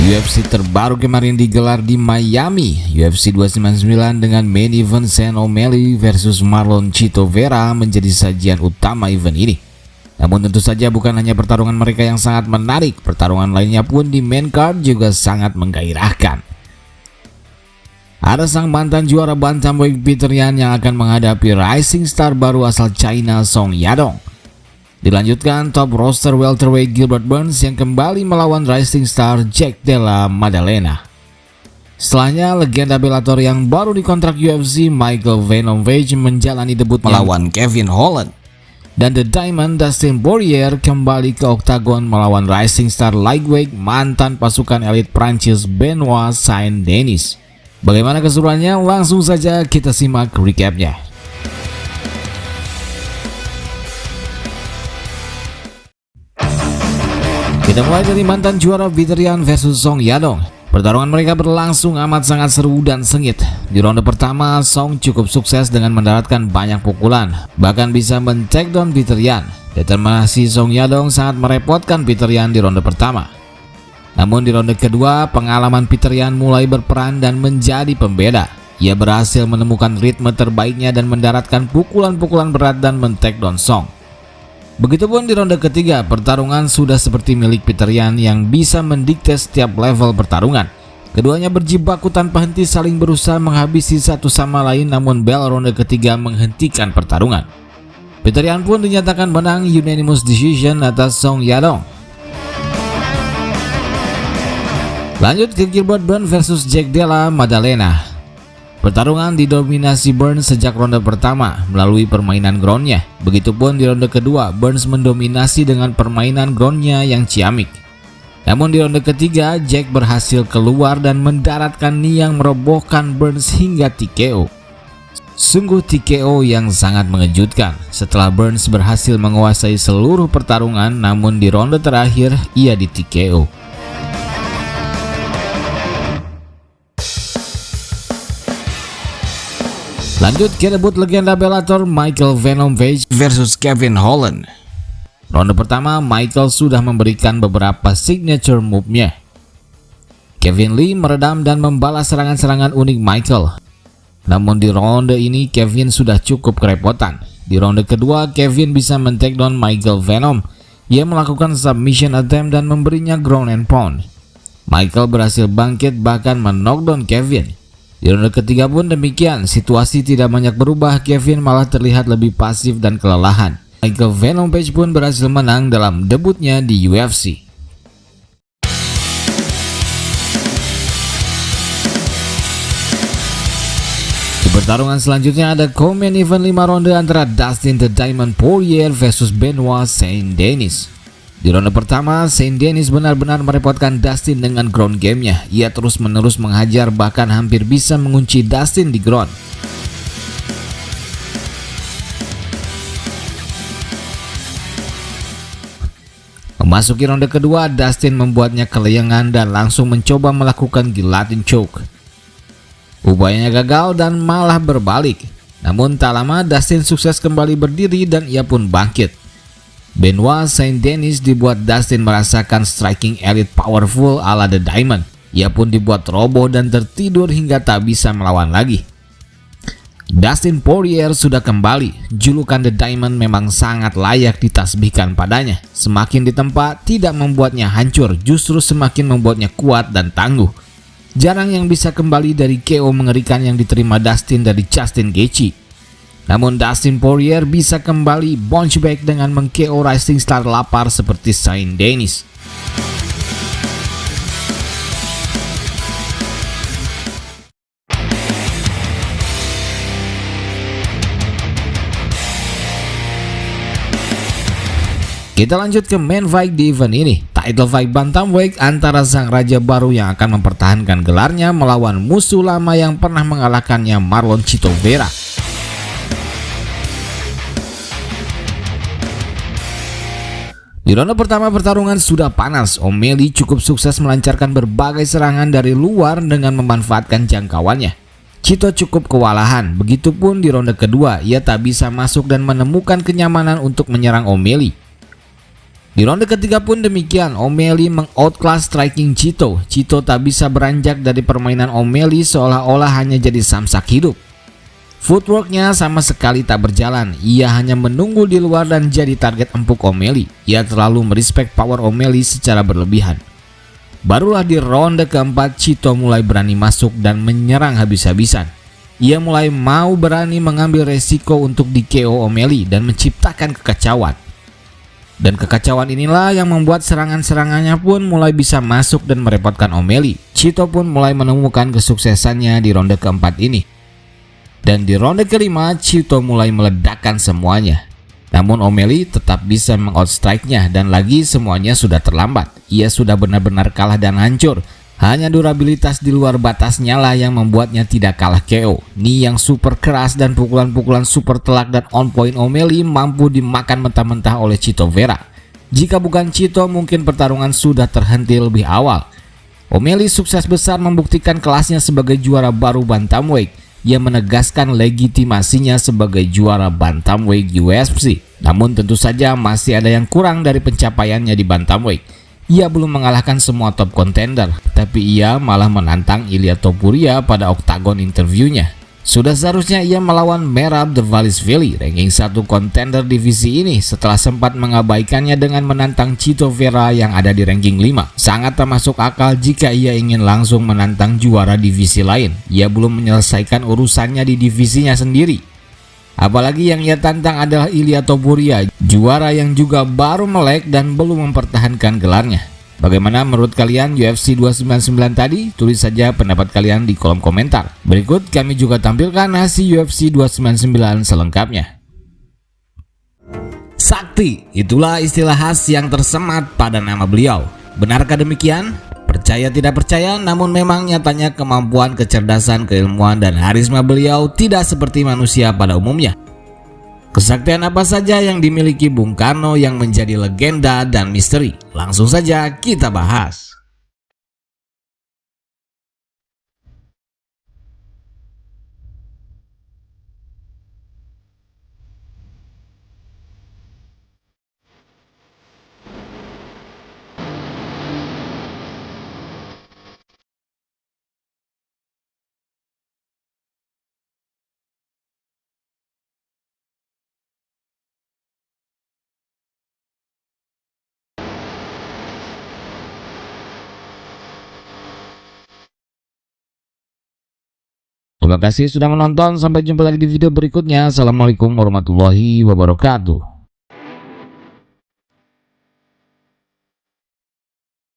UFC terbaru kemarin digelar di Miami. UFC 299 dengan main event Sean O'Malley versus Marlon Chito Vera menjadi sajian utama event ini. Namun tentu saja bukan hanya pertarungan mereka yang sangat menarik, pertarungan lainnya pun di main card juga sangat menggairahkan. Ada sang mantan juara bantamweight Peter Yan yang akan menghadapi rising star baru asal China Song Yadong. Dilanjutkan top roster welterweight Gilbert Burns yang kembali melawan rising star Jack Della Maddalena. Setelahnya legenda Bellator yang baru dikontrak UFC Michael Venom Page menjalani debut melawan Kevin Holland. Dan The Diamond Dustin Poirier kembali ke oktagon melawan rising star lightweight mantan pasukan elit Prancis Benoit Saint-Denis. Bagaimana keseruannya? Langsung saja kita simak recapnya. Kita mulai dari mantan juara Peter Yan versus Song Yadong. Pertarungan mereka berlangsung amat sangat seru dan sengit. Di ronde pertama, Song cukup sukses dengan mendaratkan banyak pukulan, bahkan bisa men-takedown Peter Yan. Determinasi Song Yadong sangat merepotkan Peter Yan di ronde pertama. Namun di ronde kedua, pengalaman Peter Yan mulai berperan dan menjadi pembeda. Ia berhasil menemukan ritme terbaiknya dan mendaratkan pukulan-pukulan berat dan men-takedown Song. Begitupun di ronde ketiga, pertarungan sudah seperti milik Peter Yan yang bisa mendikte setiap level pertarungan. Keduanya berjibaku tanpa henti saling berusaha menghabisi satu sama lain, namun bel ronde ketiga menghentikan pertarungan. Peter Yan pun dinyatakan menang unanimous decision atas Song Yadong. Lanjut ke Gilbert Burns versus Jack Della Maddalena. Pertarungan didominasi Burns sejak ronde pertama melalui permainan groundnya. Begitupun di ronde kedua, Burns mendominasi dengan permainan groundnya yang ciamik. Namun di ronde ketiga, Jack berhasil keluar dan mendaratkan knee yang merobohkan Burns hingga TKO. Sungguh TKO yang sangat mengejutkan setelah Burns berhasil menguasai seluruh pertarungan, namun di ronde terakhir ia di TKO. Lanjut ke debut legenda Bellator Michael Venom Page versus Kevin Holland. Ronde pertama, Michael sudah memberikan beberapa signature move-nya. Kevin Lee meredam dan membalas serangan-serangan unik Michael. Namun di ronde ini Kevin sudah cukup kerepotan. Di ronde kedua, Kevin bisa men-takedown Michael Venom. Ia melakukan submission attempt dan memberinya ground and pound. Michael berhasil bangkit bahkan men-knockdown Kevin. Di ronde ketiga pun demikian, situasi tidak banyak berubah, Kevin malah terlihat lebih pasif dan kelelahan. Michael Venom Page pun berhasil menang dalam debutnya di UFC. Di pertarungan selanjutnya ada co-main event 5 ronde antara Dustin The Diamond Poirier versus Benoit Saint-Denis. Di ronde pertama, Saint-Denis benar-benar merepotkan Dustin dengan ground game-nya. Ia terus-menerus menghajar, bahkan hampir bisa mengunci Dustin di ground. Memasuki ronde kedua, Dustin membuatnya kelayangan dan langsung mencoba melakukan guillotine choke. Upayanya gagal dan malah berbalik. Namun tak lama, Dustin sukses kembali berdiri dan ia pun bangkit. Benoit Saint-Denis dibuat Dustin merasakan striking elite powerful ala The Diamond. Ia pun dibuat roboh dan tertidur hingga tak bisa melawan lagi. Dustin Poirier sudah kembali. Julukan The Diamond memang sangat layak ditasbihkan padanya. Semakin ditempa tidak membuatnya hancur, justru semakin membuatnya kuat dan tangguh. Jarang yang bisa kembali dari KO mengerikan yang diterima Dustin dari Justin Gaethje. Namun Dustin Poirier bisa kembali bounce back dengan meng-KO rising star lapar seperti Saint-Denis. Kita lanjut ke main fight di event ini. Title fight bantamweight antara sang raja baru yang akan mempertahankan gelarnya melawan musuh lama yang pernah mengalahkannya Marlon Chito Vera. Di ronde pertama pertarungan sudah panas. O'Malley cukup sukses melancarkan berbagai serangan dari luar dengan memanfaatkan jangkauannya. Chito cukup kewalahan. Begitupun di ronde kedua, ia tak bisa masuk dan menemukan kenyamanan untuk menyerang O'Malley. Di ronde ketiga pun demikian, O'Malley meng-outclass striking Chito. Chito tak bisa beranjak dari permainan O'Malley, seolah-olah hanya jadi samsak hidup. Footworknya sama sekali tak berjalan, ia hanya menunggu di luar dan jadi target empuk O'Malley. Ia terlalu merespek power O'Malley secara berlebihan. Barulah di ronde keempat Chito mulai berani masuk dan menyerang habis-habisan. Ia mulai mau berani mengambil resiko untuk di KO O'Malley dan menciptakan kekacauan. Dan kekacauan inilah yang membuat serangan-serangannya pun mulai bisa masuk dan merepotkan O'Malley. Chito pun mulai menemukan kesuksesannya di ronde keempat ini. Dan di ronde kelima, Chito mulai meledakkan semuanya. Namun O'Malley tetap bisa meng-outstrike-nya dan lagi semuanya sudah terlambat. Ia sudah benar-benar kalah dan hancur. Hanya durabilitas di luar batasnya lah yang membuatnya tidak kalah KO. Knee yang super keras dan pukulan-pukulan super telak dan on point O'Malley mampu dimakan mentah-mentah oleh Chito Vera. Jika bukan Chito, mungkin pertarungan sudah terhenti lebih awal. O'Malley sukses besar membuktikan kelasnya sebagai juara baru bantamweight. Ia menegaskan legitimasinya sebagai juara bantamweight UFC. Namun tentu saja masih ada yang kurang dari pencapaiannya di bantamweight. Ia belum mengalahkan semua top contender, tapi ia malah menantang Ilia Topuria pada oktagon interviewnya. Sudah seharusnya ia melawan Merab Dvalishvili, ranking 1 kontender divisi ini, setelah sempat mengabaikannya dengan menantang Chito Vera yang ada di ranking 5. Sangat tak masuk akal jika ia ingin langsung menantang juara divisi lain. Ia belum menyelesaikan urusannya di divisinya sendiri. Apalagi yang ia tantang adalah Ilia Topuria, juara yang juga baru melek dan belum mempertahankan gelarnya. Bagaimana menurut kalian UFC 299 tadi? Tulis saja pendapat kalian di kolom komentar. Berikut kami juga tampilkan hasil UFC 299 selengkapnya. Sakti, itulah istilah khas yang tersemat pada nama beliau. Benarkah demikian? Percaya tidak percaya, namun memang nyatanya kemampuan, kecerdasan, keilmuan, dan harisma beliau tidak seperti manusia pada umumnya. Kesaktian apa saja yang dimiliki Bung Karno yang menjadi legenda dan misteri? Langsung saja kita bahas. Terima kasih sudah menonton, sampai jumpa lagi di video berikutnya. Assalamualaikum warahmatullahi wabarakatuh.